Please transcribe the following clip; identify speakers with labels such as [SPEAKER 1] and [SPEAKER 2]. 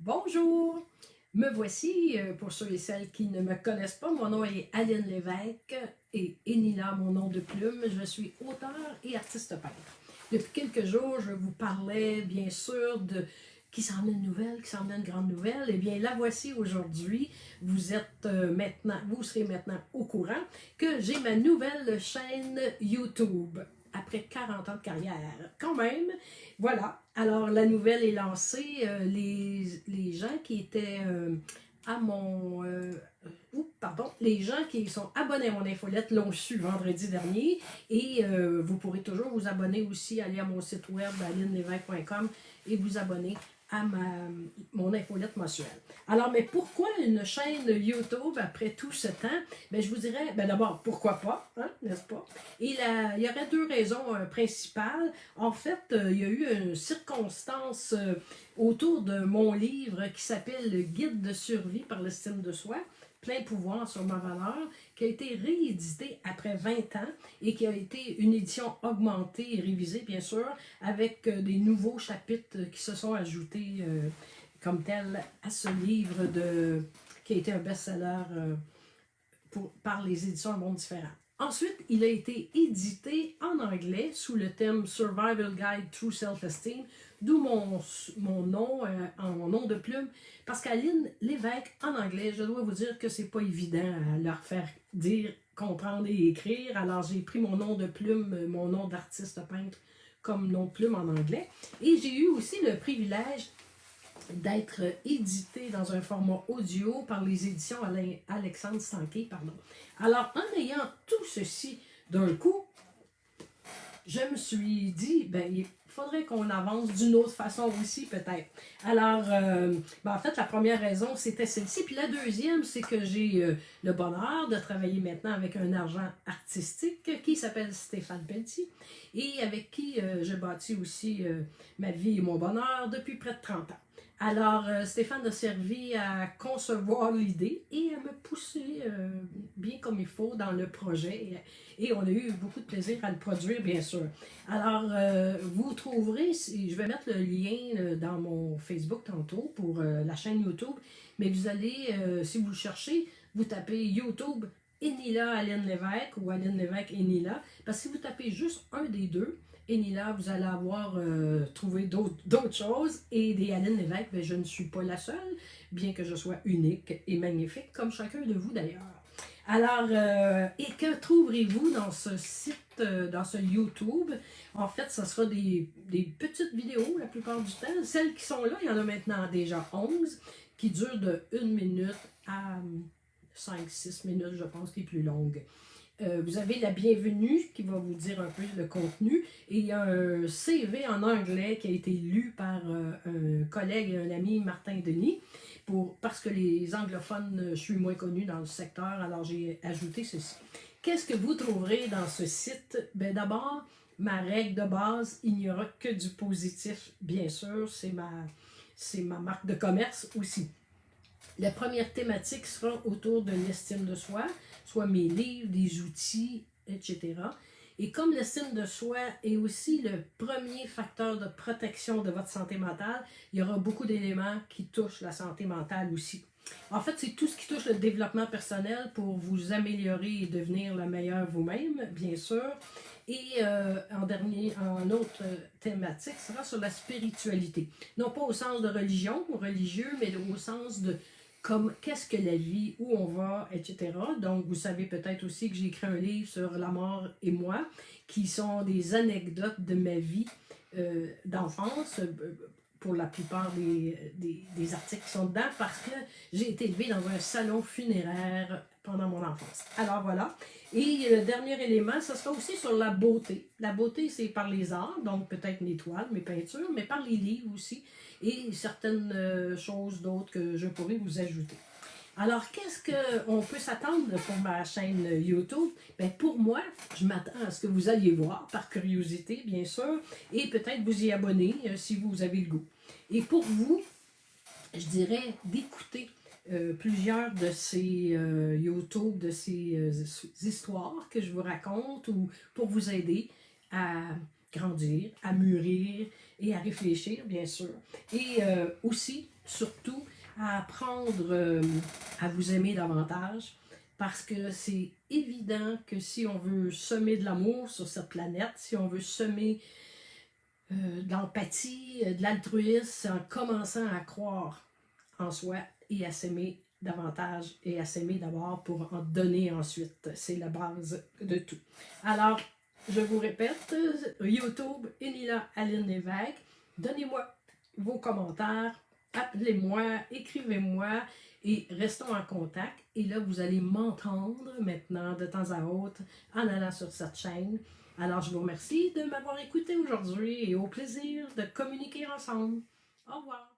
[SPEAKER 1] Bonjour! Me voici, pour ceux et celles qui ne me connaissent pas, mon nom est Aline Lévesque et Enila, mon nom de plume. Je suis auteure et artiste peintre. Depuis quelques jours, je vous parlais bien sûr de qui s'en vient une nouvelle, qui s'en vient une grande nouvelle. Eh bien, la voici aujourd'hui. Vous êtes maintenant, vous serez maintenant au courant que j'ai ma nouvelle chaîne YouTube après 40 ans de carrière. Quand même, voilà. Alors, la nouvelle est lancée. Les gens qui étaient à mon... pardon, les gens qui sont abonnés à mon infolette l'ont su vendredi dernier et vous pourrez toujours vous abonner aussi, aller à mon site web alinelevesque.com et vous abonner à mon infolette mensuelle. Alors, mais pourquoi une chaîne YouTube après tout ce temps? Ben, je vous dirais, ben d'abord, pourquoi pas, hein, n'est-ce pas? Et il y aurait deux raisons principales. En fait, il y a eu une circonstance autour de mon livre qui s'appelle Le guide de survie par l'estime de soi, plein pouvoir sur ma valeur, qui a été réédité après 20 ans et qui a été une édition augmentée et révisée, bien sûr, avec des nouveaux chapitres qui se sont ajoutés comme tel à ce livre qui a été un best-seller par les éditions Un Monde Différent. Ensuite, il a été édité en anglais sous le thème Survival Guide Through Self-Esteem, d'où mon nom en nom de plume, parce qu'Aline Lévesque, en anglais, je dois vous dire que c'est pas évident à leur faire dire, comprendre et écrire. Alors, j'ai pris mon nom de plume, mon nom d'artiste peintre comme nom de plume en anglais. Et j'ai eu aussi le privilège d'être édité dans un format audio par les éditions Alexandre Stanquet. Pardon. Alors, en ayant tout ceci d'un coup, je me suis dit, ben, il faudrait qu'on avance d'une autre façon aussi, peut-être. Alors, ben, en fait, la première raison, c'était celle-ci. Puis la deuxième, c'est que j'ai le bonheur de travailler maintenant avec un agent artistique qui s'appelle Stéphane Pelletier et avec qui je bâtis aussi ma vie et mon bonheur depuis près de 30 ans. Alors, Stéphane a servi à concevoir l'idée et à me pousser bien comme il faut dans le projet. Et on a eu beaucoup de plaisir à le produire, bien sûr. Alors, vous trouverez, je vais mettre le lien dans mon Facebook tantôt pour la chaîne YouTube, mais vous allez, si vous le cherchez, vous tapez YouTube Enila Aline Lévesque ou Aline Lévesque Enila, parce que si vous tapez juste un des deux, Enila, vous allez avoir trouvé d'autres choses. Et des Aline Lévesque, ben, je ne suis pas la seule, bien que je sois unique et magnifique, comme chacun de vous d'ailleurs. Alors, et que trouverez-vous dans ce site, dans ce YouTube? En fait, ce sera des petites vidéos la plupart du temps. Celles qui sont là, il y en a maintenant déjà 11, qui durent de 1 minute à 5-6 minutes, je pense, les plus longues. Vous avez la bienvenue qui va vous dire un peu le contenu et il y a un CV en anglais qui a été lu par un collègue et un ami, Martin Denis, parce que les anglophones, je suis moins connue dans le secteur, alors j'ai ajouté ceci. Qu'est-ce que vous trouverez dans ce site? Ben, d'abord, ma règle de base, il n'y aura que du positif, bien sûr, c'est ma marque de commerce aussi. La première thématique sera autour de l'estime de soi, soit mes livres, des outils, etc. Et comme l'estime de soi est aussi le premier facteur de protection de votre santé mentale, il y aura beaucoup d'éléments qui touchent la santé mentale aussi. En fait, c'est tout ce qui touche le développement personnel pour vous améliorer et devenir le meilleur vous-même, bien sûr. Et en autre thématique, sera sur la spiritualité. Non pas au sens de religion ou religieux, mais au sens de comme qu'est-ce que la vie, où on va, etc. Donc, vous savez peut-être aussi que j'ai écrit un livre sur la mort et moi, qui sont des anecdotes de ma vie d'enfance, pour la plupart des articles qui sont dedans, parce que j'ai été élevée dans un salon funéraire pendant mon enfance. Alors voilà. Et le dernier élément, ce sera aussi sur la beauté. La beauté, c'est par les arts, donc peut-être mes toiles, mes peintures, mais par les livres aussi, et certaines choses d'autres que je pourrais vous ajouter. Alors, qu'est-ce qu'on peut s'attendre pour ma chaîne YouTube? Bien, pour moi, je m'attends à ce que vous alliez voir, par curiosité, bien sûr, et peut-être vous y abonner si vous avez le goût. Et pour vous, je dirais d'écouter plusieurs de ces YouTube, de ces histoires que je vous raconte, ou pour vous aider à grandir, à mûrir et à réfléchir, bien sûr. Et aussi, surtout, à apprendre à vous aimer davantage. Parce que c'est évident que si on veut semer de l'amour sur cette planète, si on veut semer de l'empathie, de l'altruisme, en commençant à croire en soi et à s'aimer davantage et à s'aimer d'abord pour en donner ensuite. C'est la base de tout. Alors, je vous répète, YouTube, Enila Aline Lévesque, donnez-moi vos commentaires, appelez-moi, écrivez-moi et restons en contact. Et là, vous allez m'entendre maintenant de temps à autre en allant sur cette chaîne. Alors, je vous remercie de m'avoir écouté aujourd'hui et au plaisir de communiquer ensemble. Au revoir.